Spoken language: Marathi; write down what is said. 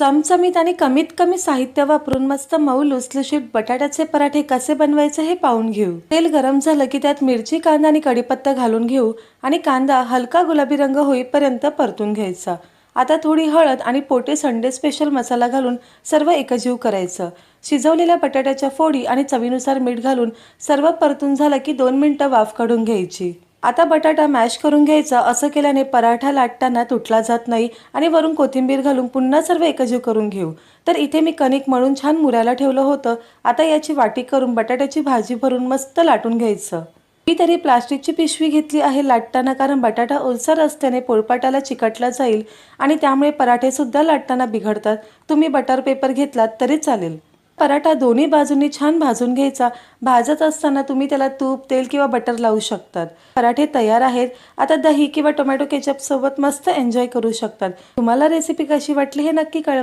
चमचमीत आणि कमीत कमी साहित्य वापरून मस्त मऊ लुसलुशीत बटाट्याचे पराठे कसे बनवायचे हे पाहून घेऊ। तेल गरम झालं की त्यात मिरची, कांदा आणि कढीपत्ता घालून घेऊ आणि कांदा हलका गुलाबी रंग होईपर्यंत परतून घ्यायचा। आता थोडी हळद आणि पोटे संडे स्पेशल मसाला घालून सर्व एकजीव करायचं। शिजवलेल्या बटाट्याच्या फोडी आणि चवीनुसार मीठ घालून सर्व परतून झालं की 2 मिनिटं वाफ काढून घ्यायची। आता बटाटा मॅश करून घ्यायचा। असं केल्याने पराठा लाटताना तुटला जात नाही आणि वरून कोथिंबीर घालून पुन्हा सर्व एकजीव करून घेऊ। तर इथे मी कणिक मळून छान मुरायला ठेवलं होतं। आता याची वाटी करून बटाट्याची भाजी भरून मस्त लाटून घ्यायचं। मी तरी प्लास्टिकची पिशवी घेतली आहे लाटताना, कारण बटाटा ओलसर असल्याने पोळपाटाला चिकटला जाईल आणि त्यामुळे पराठे सुद्धा लाटताना बिघडतात। तुम्ही बटर पेपर घेतलात तरी चालेल। पराठा दोन्ही बाजूंनी छान भाजून घ्यायचा। भाजत असताना तुम्ही त्याला तूप, तेल किंवा बटर लावू शकतात। पराठे तयार आहेत। आता दही किंवा टोमॅटो केचप सोबत मस्त एन्जॉय करू शकतात। तुम्हाला रेसिपी कशी वाटली हे नक्की कळवा।